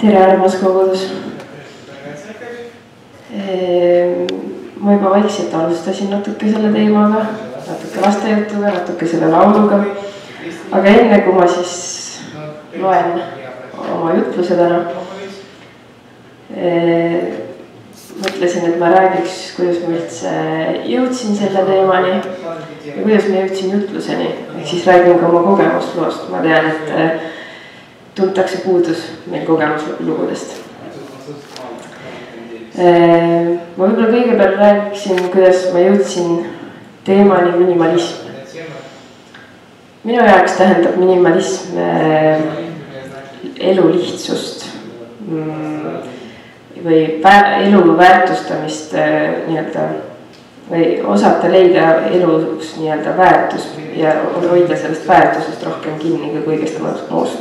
tere, armas kogudus. Ma juba vaikselt alustasin natuke selle teemaga, natuke lastejutuga, natuke selle lauluga. Aga enne, kui ma siis loen oma jutluse täna, mõtlesin, et ma räägiks, kuidas ma üldse jõudsin selle teemani ja kuidas ma jõudsin jutluseni. Ehk siis räägin ka oma kogemusloost. Ma tean, et tuntakse puudus meil kogemuslugudest. Ma võib-olla kõigepealt räägiksin, kuidas ma jõudsin teemani minimalism. Minu jaoks tähendab minimalism elu lihtsust või elu väärtustamist nii-öelda või osata leida elus nii-öelda väärtus ja hoida sellest väärtusest rohkem kinni kui kõigest muust.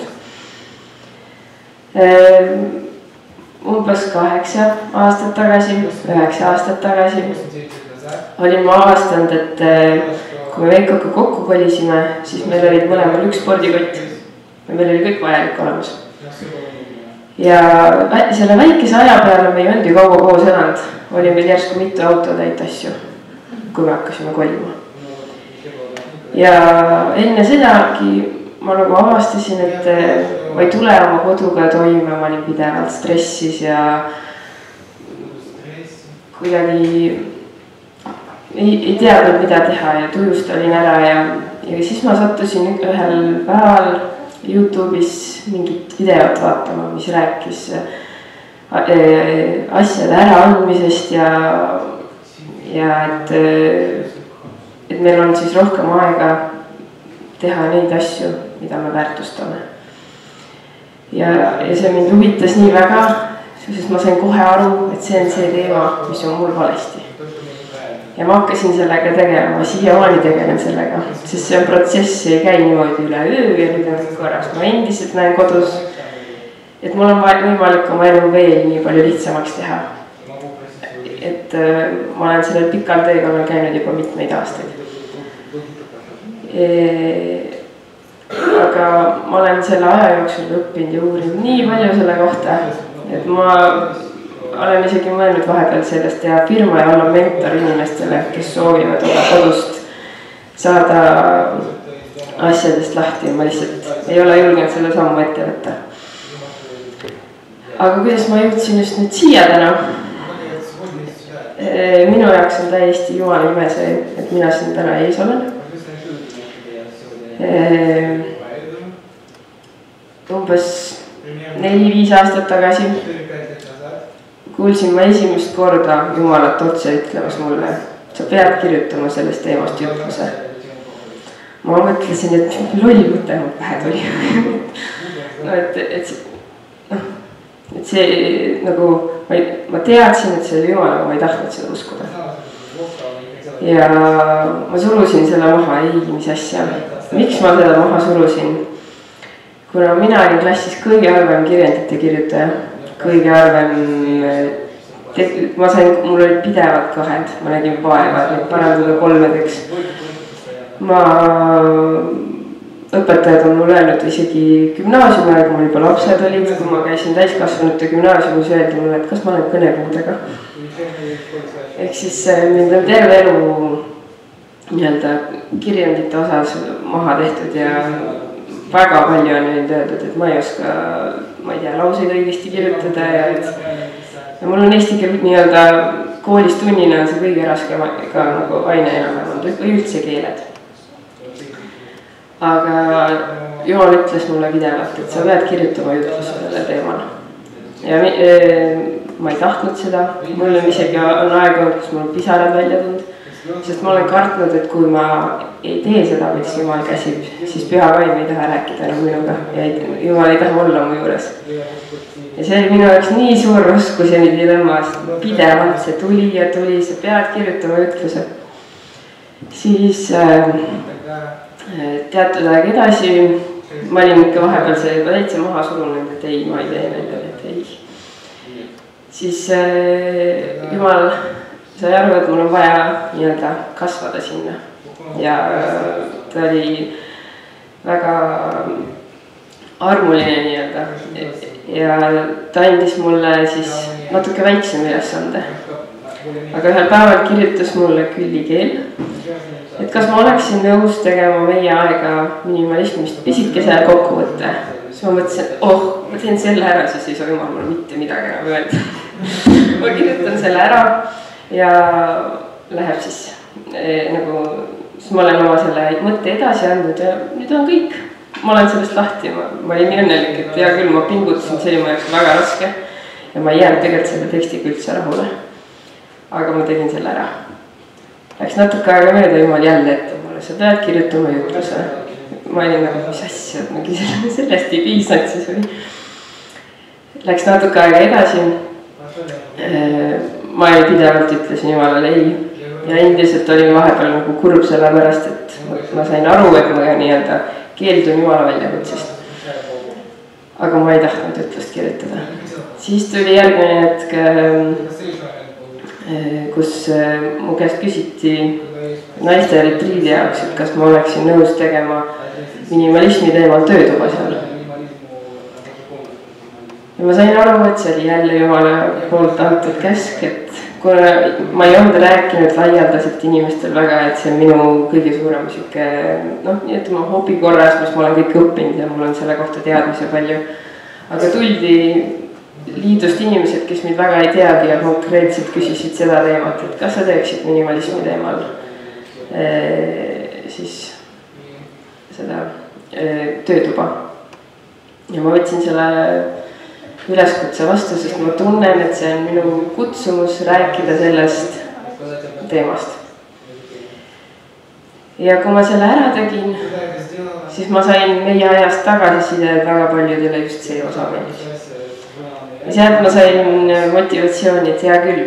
Umbes 8 aastat tagasi, 9 aastat tagasi olin ma avastanud, et kui me Veikoga kokku kolisime, siis meil olid mõlemal üks spordikott ja meil oli kõik vajalik olemas. Ja selle väikese aja peale me ei olnud ju kaua koos elanud, oli meil järsku mitu autotäit asju, kui me hakkasime kolima. Ja enne sedagi ma nagu avastasin, et ma ei tule oma koduga toime, ma olin pidevalt stressis ja kuidagi ei teadnud, mida teha ja tujust olin ära ja siis ma sattusin ühel päeval YouTube'is mingit videot vaatama, mis rääkis asjade äraandmisest ja et meil on siis rohkem aega teha neid asju, mida me väärtustame. Ja see mind huvitas nii väga, sest ma sain kohe aru, et see on see teema, mis on mul valesti. Ja ma hakkasin sellega tegelema, siiamaani tegelen sellega, sest see on protsess, ei käi niimoodi üle öö ja nüüd on kõik korras. Ma endiselt näen kodus, et mul on võimalik oma elu veel nii palju lihtsamaks teha. Et ma olen sellel pikal teekonnal käinud juba mitmeid aastaid. Aga ma olen selle aja jooksul õppinud ja uurinud nii palju selle kohta, et ma olen isegi mõelnud vahepeal sellest teha firma ja olla mentor inimestele, kes soovivad oma kodust saada asjadest lahti. Ma lihtsalt ei ole julgenud selle sammu ette võtta. Aga kuidas ma jõudsin just nüüd siia täna? Minu jaoks on täiesti Jumala ime see, et mina siin täna ees olen. Umbes 4-5 aastat tagasi kuulsin ma esimest korda Jumalat otse ütlemas mulle, sa pead kirjutama sellest teemast jutluse. Ma mõtlesin, et loll mõte mul pähe tuli. No, et see nagu, ma teadsin, et see oli Jumal, aga ma ei tahtnud seda uskuda. Ja ma surusin selle maha, mis asja. Miks ma seda maha surusin? Kuna mina olin klassis kõige halvem kirjandite kirjutaja, kõige halvem, mul olid pidevad kahed, ma nägin vaeva, et neid parandada 3-deks. Õpetajad on mul öelnud isegi gümnaasiumi aeg, mul juba lapsed olid, kui ma käisin täiskasvanute gümnaasiumis, öeldi mulle, et kas ma olen kõnepuudega. Ehk siis mind on terve elu nii-öelda kirjandite osas maha tehtud ja väga palju on nüüd öeldud, et ma ei oska, ma ei tea, lauseid õigesti kirjutada ja mul on eesti keel nii-öelda koolis tunnina on see kõige raskem ka nagu aine enam või üldse keeled. Aga Jumal ütles mulle pidevalt, et sa pead kirjutama jutluse selle teemal. Ja ma ei tahtnud seda, mul on isegi aega, kus mul pisarad välja tulnud. Sest ma olen kartnud, et kui ma ei tee seda, mis Jumal käsib, siis Püha Vaim ei taha rääkida enam minuga ja Jumal ei taha olla mu juures. Ja see oli minu jaoks nii suur raskus ja nii dilemma, sest pidevalt see tuli ja tuli, sa pead kirjutama jutluse. Siis teatud aeg edasi, ma olin ikka vahepeal see juba täitsa maha surunud, et ei, ma ei tee välja, et ei. Siis Jumal sai aru, et mul on vaja nii-öelda kasvada sinna ja ta oli väga armuline nii-öelda ja ta andis mulle siis natuke väiksem ülesande. Aga ühel päeval kirjutas mulle Külli Keel, et kas ma oleksin nõus tegema meie aega minimalismist pisikese kokkuvõtte. Siis ma mõtlesin, et ma teen selle ära, siis ei saa jumal mulle mitte midagi enam öelda. Ma kirjutan selle ära ja läheb siis nagu, siis ma olen oma selle mõtte edasi andnud ja nüüd on kõik. Ma olen sellest lahti, ma olin nii õnnelik, et hea küll, ma pingutasin, see oli mu jaoks väga raske ja ma ei jäänud tegelikult selle tekstiga üldse rahule. Aga ma tegin selle ära. Läks natuke aega mööda, jumal jälle ette mulle, sa pead kirjutama jutluse. Ma olin nagu, mis asja, et sellest ei piisanud siis või. Läks natuke aega edasi. Ma pidevalt ütlesin jumalale ei. Ja endiselt olin vahepeal nagu kurb selle pärast, et ma sain aru, et ma nii-öelda keeldun jumala väljakutsest. Aga ma ei tahtnud ütlust kirjutada. Siis tuli järgmine hetk, kus mu käest küsiti naiste retriidi jaoks, et kas ma oleksin nõus tegema minimalismi teemal töötuba seal. Ja ma sain aru, et see oli jälle jumala poolt antud käsk, et kuna ma ei olnud rääkinud laialdaselt inimestel väga, et see on minu kõige suurem siuke, nii et ma hobi korras, mis ma olen kõik õppinud ja mul on selle kohta teadmisi palju. Aga tuldi liidust inimesed, kes mind väga ei teagi ja konkreetselt küsisid seda teemat, et kas sa teeksid minimalismi teemal siis seda töötuba. Ja ma võtsin selle üleskutse vastu, sest ma tunnen, et see on minu kutsumus rääkida sellest teemast. Ja kui ma selle ära tegin, siis ma sain meie ajast tagasiside väga paljudele just see osa meeldis. Ja sealt ma sain motivatsiooni, et hea küll,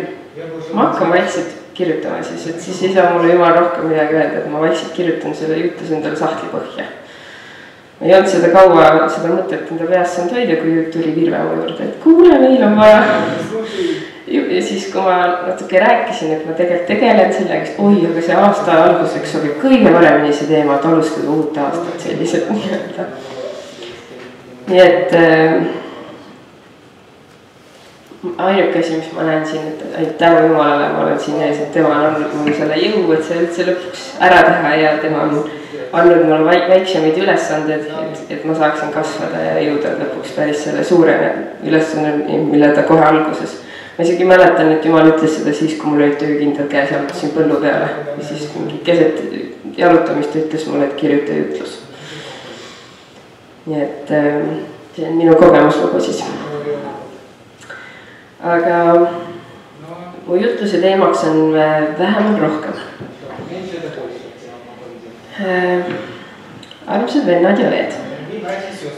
ma hakkan vaikselt kirjutama siis, et siis ei saa mulle jumal rohkem midagi öelda, et ma vaikselt kirjutan selle jutus endale sahtli põhja. Ma ei olnud seda kaua, seda mõtet enda peast saanud hoida, kui tuli Virve mu juurde, et kuule, meil on vaja. Ja siis, kui ma natuke rääkisin, et ma tegelikult tegelen sellega, aga see aasta alguseks sobib kõige paremini see teema, et alustada uut aastat sellised nii-öelda. Nii et ainuke asi, mis ma näen siin, et tänu jumalale ma olen siin ees, et tema on andnud mul selle jõu, et see üldse lõpuks ära teha ja tema on andnud mulle väiksemaid ülesanded, et ma saaksin kasvada ja jõuda lõpuks päris selle suure ülesande, mille ta kohe alguses. Ma isegi mäletan, et jumal ütles seda siis, kui mul olid töökindlad käes ja alutasin põllu peale. Ja siis keset jalutamist ütles mulle, et kirjuta jutlus. Nii et see on minu kogemuslugu siis. Aga mu jutluse teemaks on vähem rohkem. Armsad vennad ja õed.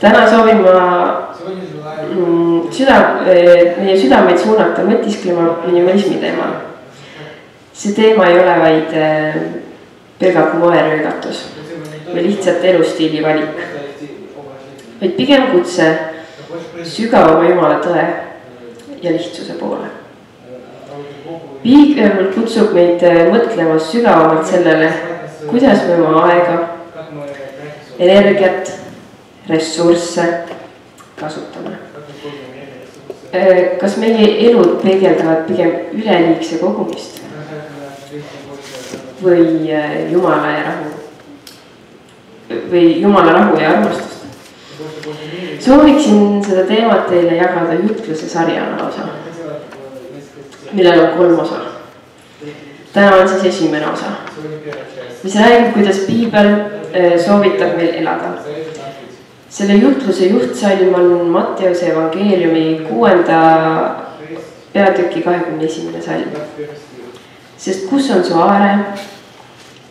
Täna soovin ma meie südameid suunata mõtisklema minimalismi teemal. See teema ei ole vaid pelgalt moeröögatus või lihtsalt elustiili valik, vaid pigem kutse sügavama jumala tõe ja lihtsuse poole. Piibel kutsub meid mõtlema sügavamalt sellele, kuidas me oma aega, energiat, ressursse kasutame. Kas meie elud peegeldavad pigem üleliigse kogumist või Jumala rahu ja armastust? Sooviksin seda teemat teile jagada jutluse sarjana osa, millel on 3 osa. Täna on siis esimene osa, mis räägib, kuidas Piibel soovitab meil elada. Selle jutluse juhtsalm on Matteuse evangeeliumi 6. peatüki 21. salm. Sest kus on su aare,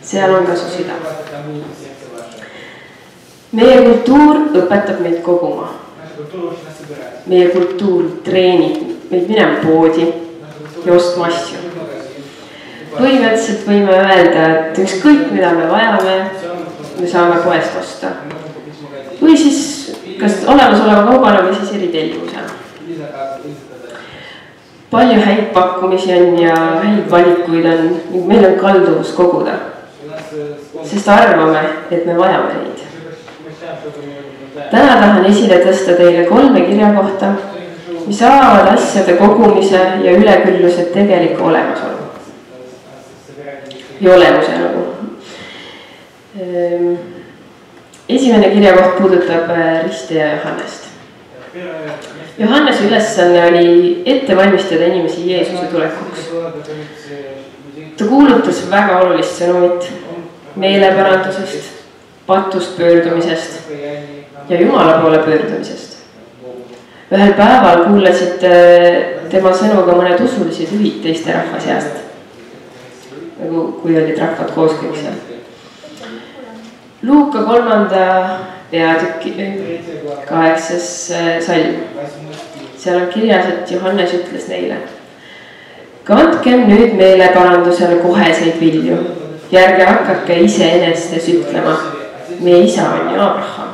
seal on ka su süda. Meie kultuur õpetab meid koguma. Meie kultuur treenib meid minema poodi ja ostma asju. Põhimõtteliselt võime öelda, et ükskõik mida me vajame, me saame poest osta. Või siis kas olemasoleva kaubana või siis eritellimusena. Palju häid pakkumisi on ja häid valikuid on, ning meil on kalduvus koguda. Sest arvame, et me vajame neid. Täna tahan esile tõsta teile 3 kirjakohta, mis avavad asjade kogumise ja ülekülluse tegeliku olemasolu. Ja olemuse nagu. Esimene kirjakoht puudutab ristija Johannest. Johannese ülesanne oli ette valmistada inimesi Jeesuse tulekuks. Ta kuulutas väga olulist sõnumit meeleparandusest, patust pöördumisest ja Jumala poole pöördumisest. Ühel päeval kuulasid tema sõnu ka mõned usulised juhid teiste rahva seast, nagu kui olid rahvad koos kõik seal. Luuka 3. peatüki 8. salm. Seal on kirjas, et Johannes ütles neile: kandkem nüüd meeleparandusele koheseid vilju ja ärge hakake iseenestes ütlema, meie isa on ju Abraham.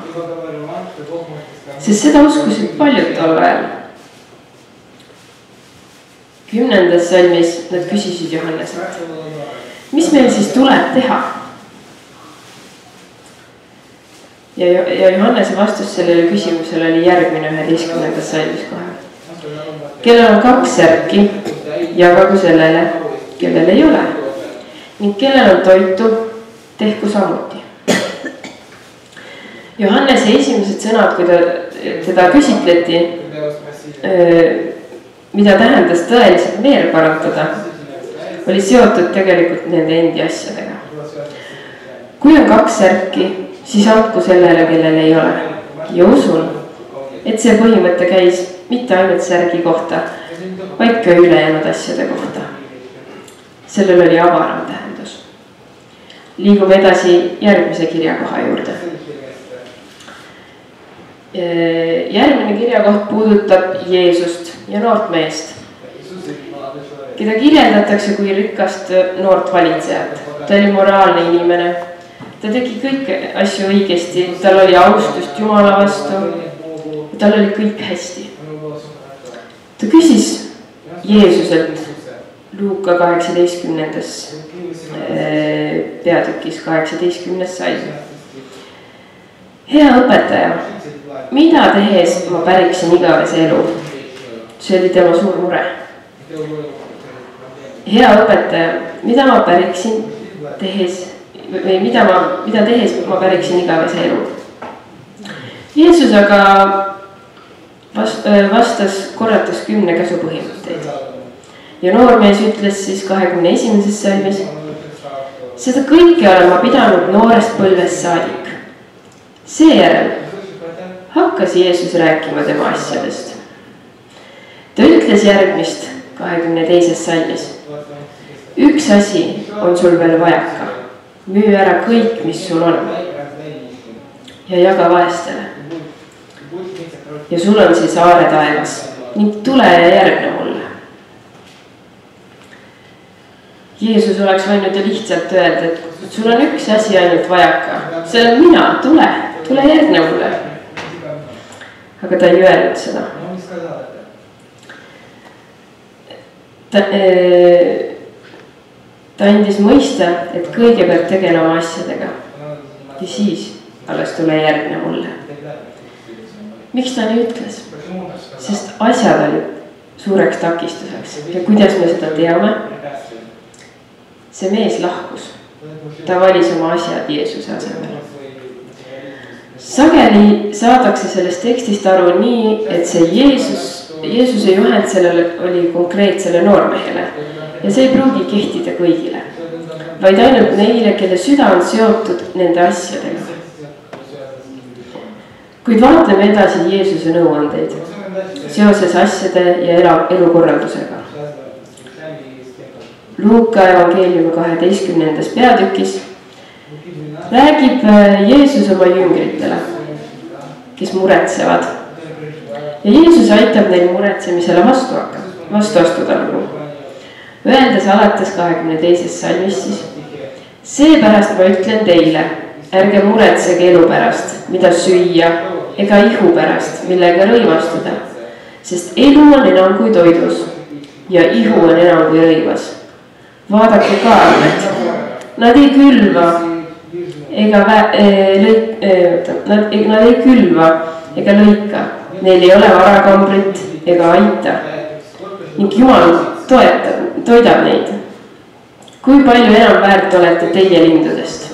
Sest seda uskusid paljud tol ajal. 10. salmis nad küsisid Johanneselt: mis meil siis tuleb teha? Ja Johannese vastus sellele küsimusele oli järgmine 11. salmis kohe. Kellel on 2 särki, jagagu sellele, kellel ei ole. Ning kellel on toitu, tehku samuti. Johannese esimesed sõnad, kui teda küsitleti, mida tähendas tõeliselt meel parandada, oli seotud tegelikult nende endi asjadega. Kui on 2 särki, siis andku sellele, kellel ei ole. Ja usun, et see põhimõte käis mitte ainult särgi kohta, vaid ka ülejäänud asjade kohta. Sellel oli avaram tähendus. Liigume edasi järgmise kirjakoha juurde. Järgmine kirjakoht puudutab Jeesust ja noort meest, keda kirjeldatakse kui rikast noort valitsejat. Ta oli moraalne inimene. Ta tegi kõik asju õigesti, tal oli austust Jumala vastu, tal oli kõik hästi. Ta küsis Jeesuselt Luuka 18. peatükis 18. salm: hea õpetaja, mida tehes ma päriksin igavese elu? See oli tema suur mure. Hea õpetaja, mida ma päriksin tehes või mida tehes ma päriksin igavese elu? Jeesus aga vastas, korrates 10 käsu põhimõtteid. Ja noormees ütles siis 21. salmis: seda kõike olen ma pidanud noorest põlvest saadik. Seejärel hakkas Jeesus rääkima tema asjadest. Ta ütles järgmist 22. salmis: üks asi on sul veel vajaka. Müü ära kõik, mis sul on, ja jaga vaestele. Ja sul on siis aare taevas ning tule ja järgne mulle. Jeesus oleks võinud ju lihtsalt öelda, et sul on üks asi ainult vajaka. See olen mina, tule järgne mulle. Aga ta ei öelnud seda. Ta andis mõista, et kõigepealt tegele oma asjadega ja siis alles tule järgne mulle. Miks ta nii ütles? Sest asjad olid suureks takistuseks. Ja kuidas me seda teame? See mees lahkus. Ta valis oma asjad Jeesuse asemel. Sageli saadakse sellest tekstist aru nii, et see Jeesuse juhend sellele oli konkreetsele noormehele. Ja see ei pruugi kehtida kõigile, vaid ainult neile, kelle süda on seotud nende asjadega. Kuid vaatame edasi Jeesuse nõuandeid seoses asjade ja elukorraldusega. Luuka evangeeliumi 12. peatükis räägib Jeesus oma jüngritele, kes muretsevad. Ja Jeesus aitab neil muretsemisele vastu astuda nagu. Öeldes alates 22. salmist siis: seepärast ma ütlen teile, ärge muretsege elu pärast, mida süüa, ega ihu pärast, millega rõivastuda, sest elu on enam kui toidus ja ihu on enam kui rõivas. Vaadake kaarmed, nad ei külva nad ei külva ega lõika, neil ei ole varakambrit ega aita ning Jumal toidab neid. Kui palju enam väärt olete teie lindudest?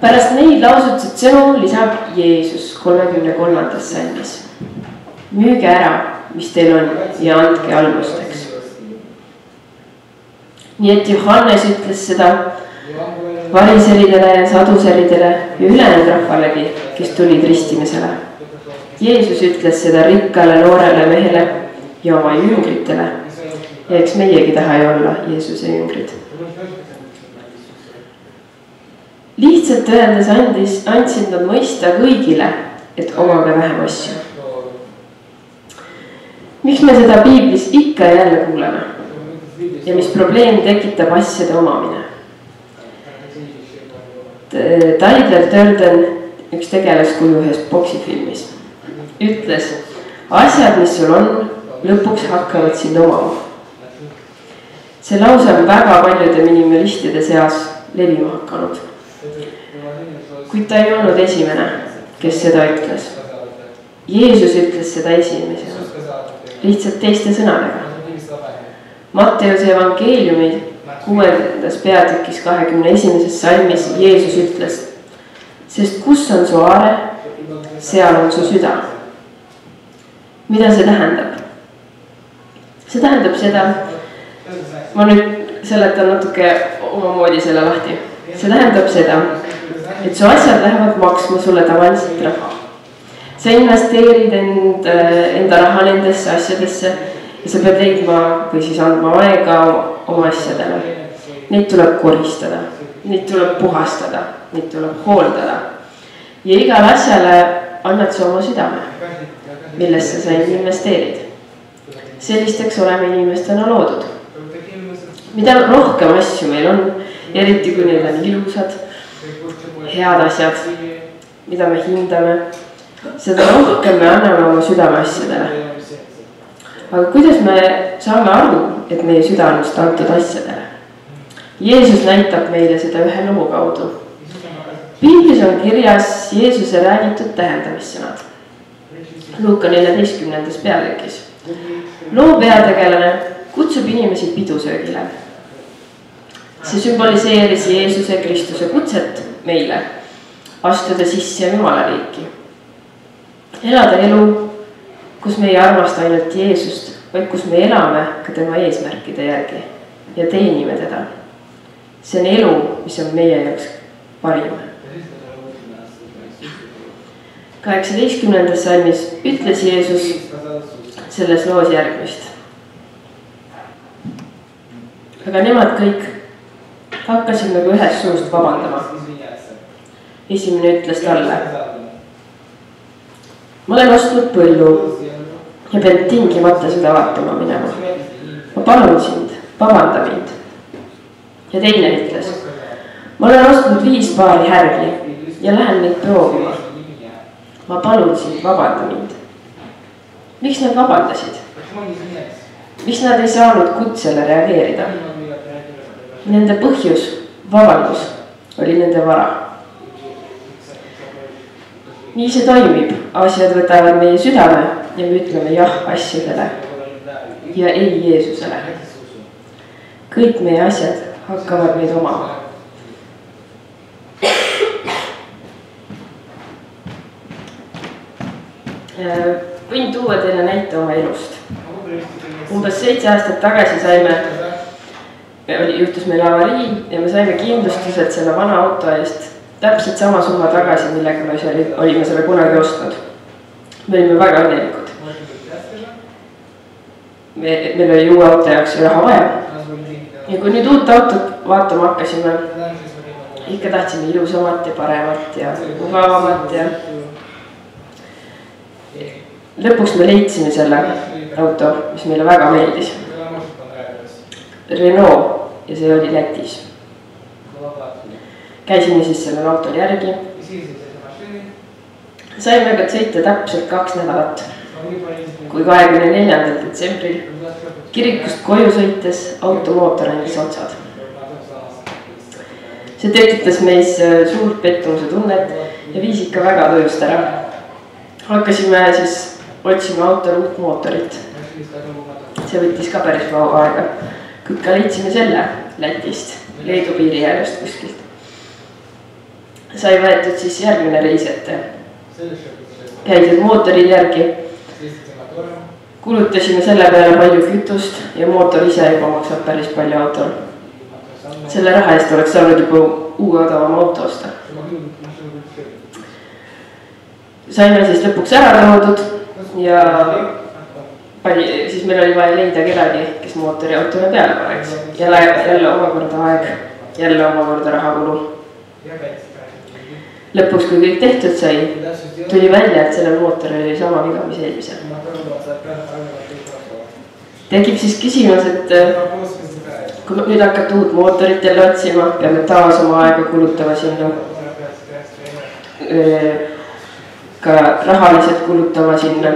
Pärast neid lausutasid sõnu lisab Jeesus 33. salmis. Müüge ära, mis teil on ja andke almusteks. Nii et Johannes ütles seda variseridele ja saduseridele ja ülejäänud rahvalegi, kes tulid ristimisele. Jeesus ütles seda rikkale noorele mehele ja oma jüngritele. Ja eks meiegi taha ei olla Jeesuse jüngrid. Lihtsalt öeldes andsid nad mõista kõigile, et omage vähem asju. Miks me seda Piiblis ikka ja jälle kuuleme? Ja mis probleem tekitab asjade omamine? Tyler Durden, üks tegelaskuju ühes boksifilmis, ütles, asjad, mis sul on, lõpuks hakkavad sind omama. See lause on väga paljude minimalistide seas levima hakanud. Kuid ta ei olnud esimene, kes seda ütles. Jeesus ütles seda esimesena, lihtsalt teiste sõnadega. Matteuse evangeeliumi 6. peatükis 21. salmis Jeesus ütles, sest kus on su aare, seal on su süda. Mida see tähendab? See tähendab seda, ma nüüd seletan natuke omamoodi selle lahti. See tähendab seda, et su asjad lähevad maksma sulle tavaliselt raha. Sa investeerid enda raha nendesse asjadesse ja sa pead leidma või siis andma aega oma asjadele. Neid tuleb koristada, neid tuleb puhastada, neid tuleb hooldada. Ja igal asjale annad sa oma südame, millesse sa investeerid. Sellisteks oleme inimestena loodud. Mida rohkem asju meil on, eriti kui need on ilusad, head asjad, mida me hindame, seda rohkem me anname oma südame asjadele. Aga kuidas me saame aru, et meie süda on just antud asjadele? Jeesus näitab meile seda ühe loo kaudu. Piiblis on kirjas Jeesuse räägitud tähendamissõnad. Luuka 14. peatükis. Loo peategelane kutsub inimesi pidusöögile. See sümboliseeris Jeesuse Kristuse kutset meile astuda sisse Jumala riiki. Elada elu, kus me ei armasta ainult Jeesust, vaid kus me elame ka tema eesmärkide järgi ja teenime teda. See on elu, mis on meie jaoks parim. 18. salmis ütles Jeesus selles loos järgmist. Aga nemad kõik hakkasid nagu ühest suust vabandama. Esimene ütles talle, ma olen ostnud põllu ja pean tingimata seda vaatama minema. Ma palun sind, vabanda mind. Ja teine ütles, ma olen ostnud 5 paari härgi ja lähen neid proovima. Ma palun sind, vabanda mind. Miks nad vabandasid? Miks nad ei saanud kutsele reageerida? Nende põhjus, vabandus, oli nende vara. Nii see toimib, asjad võtavad meie südame ja me ütleme jah asjadele ja ei Jeesusele. Kõik meie asjad hakkavad meid omama. Võin tuua teile näite oma elust. Umbes 7 aastat tagasi juhtus meil avarii ja me saime kindlustuselt selle vana auto eest täpselt sama summa tagasi, millega me olime selle kunagi ostnud. Me olime väga õnnelikud. Meil oli uue auto jaoks raha vaja. Ja kui nüüd uut autot vaatama hakkasime, ikka tahtsime ilusamat ja paremat ja mugavamat ja lõpuks me leidsime selle auto, mis meile väga meeldis. Renault ja see oli Lätis. Käisime siis sellel autol järgi. Saime ka sõita täpselt 2 nädalat, kui 24. detsembril kirikust koju sõites automootor andis otsad. see tekitas meis suurt pettumuse tunnet ja viis ikka väga tööst ära. Hakkasime siis otsima autol uut mootorit. See võttis ka päris kaua aega. Kuid ka leidsime selle Lätist, Leedu piiri äärest kuskilt. Sai võetud siis järgmine reis ette. Käidud mootori järgi. Kulutasime selle peale palju kütust ja mootor ise juba maksab päris palju autol. Selle raha eest oleks saanud juba uue odavama auto osta. Saime siis lõpuks ära toodud ja siis meil oli vaja leida kedagi, kes mootori autole peale paneks. Jälle omakorda aeg, jälle omakorda rahakulu. Lõpuks, kui kõik tehtud sai, tuli välja, et sellel mootoril oli sama viga, mis eelmisel. Tekib siis küsimus, et kui nüüd hakata uut mootorit jälle otsima, peame taas oma aega kulutama sinna. Ka rahaliselt kulutama sinna.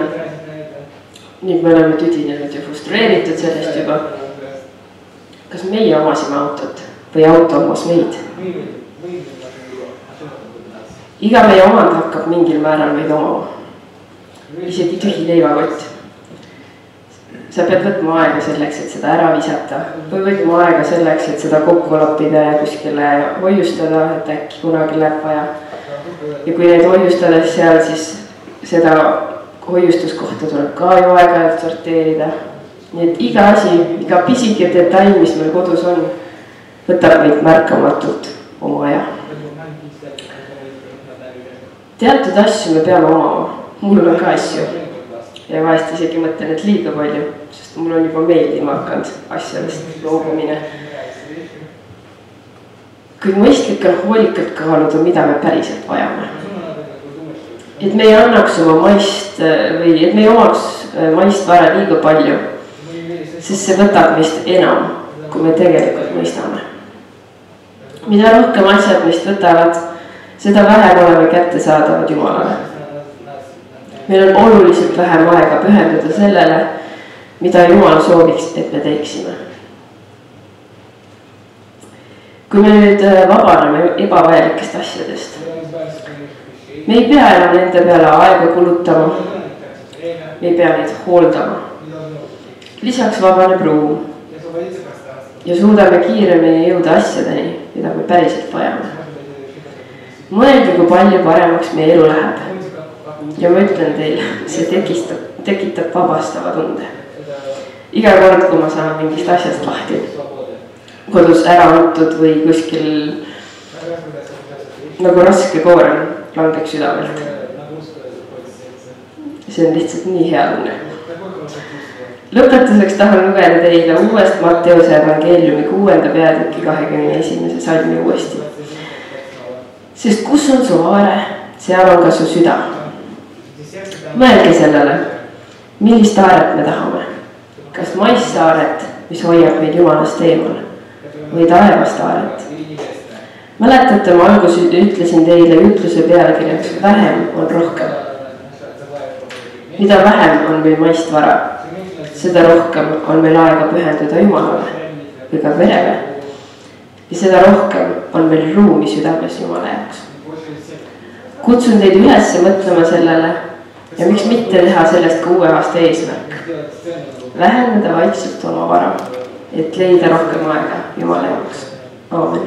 Nüüd me oleme tüdinenud ja frustreeritud sellest juba. Kas meie omasime autot või auto omas meid? Iga meie omand hakkab mingil määral meid omama. Isegi tühi leivakott. Sa pead võtma aega selleks, et seda ära visata. Või võtma aega selleks, et seda kokku lappida ja kuskile hoiustada, et äkki kunagi läheb vaja. Ja kui neid hoiustades seal, siis seda hoiustuskohta tuleb ka ju aega sorteerida. Nii et iga asi, iga pisike detail, mis meil kodus on, võtab meid märkamatult oma aja. Teatud asju me peame omama. Mul on ka asju. Ja vahest isegi mõtlen, et liiga palju, sest mul on juba meeldima hakanud asjadest loobumine. Kuid mõistlik on hoolikalt kaaluda, mida me päriselt vajame. Et me ei annaks oma maist või et me ei omaks maist vara liiga palju, sest see võtab meist enam, kui me tegelikult mõistame. Mida rohkem asjad meist võtavad, seda vähem oleme kätte saadavad Jumalale. Meil on oluliselt vähem aega pühenduda sellele, mida Jumal sooviks, et me teeksime. Kui me nüüd vabaneme ebavajalikest asjadest, me ei pea enam nende peale aega kulutama, me ei pea neid hooldama. Lisaks vabaneb ruum ja suudame kiiremini jõuda asjadeni, mida me päriselt vajame. Mõelge, kui palju paremaks meie elu läheb. Ja ma ütlen teile, see tekitab vabastava tunde. Iga kord, kui ma saan mingist asjast lahti, kodus ära antud või kuskil nagu raske koorem langeks südamelt. See on lihtsalt nii hea tunne. Lõpetuseks tahan lugeda teile uuest Matteuse evangeeliumi 6. peatüki 21. salmi uuesti. Sest kus on su aare, seal on ka su süda. Mõelge sellele, millist aaret me tahame. Kas maissaaret, mis hoiab meid Jumalast eemal, või taevast aaret? Mäletate, ma alguses ütlesin teile ütluse pealkirjaks, vähem on rohkem. Mida vähem on meil maist vara, seda rohkem on meil aega pühenduda Jumalale või ka perele. Ja seda rohkem on meil ruumi südames Jumala jaoks. Kutsun teid üles mõtlema sellele ja miks mitte teha sellest ka uue aasta eesmärk. Vähendada vaikselt oma vara, et leida rohkem aega Jumala jaoks. Aamen.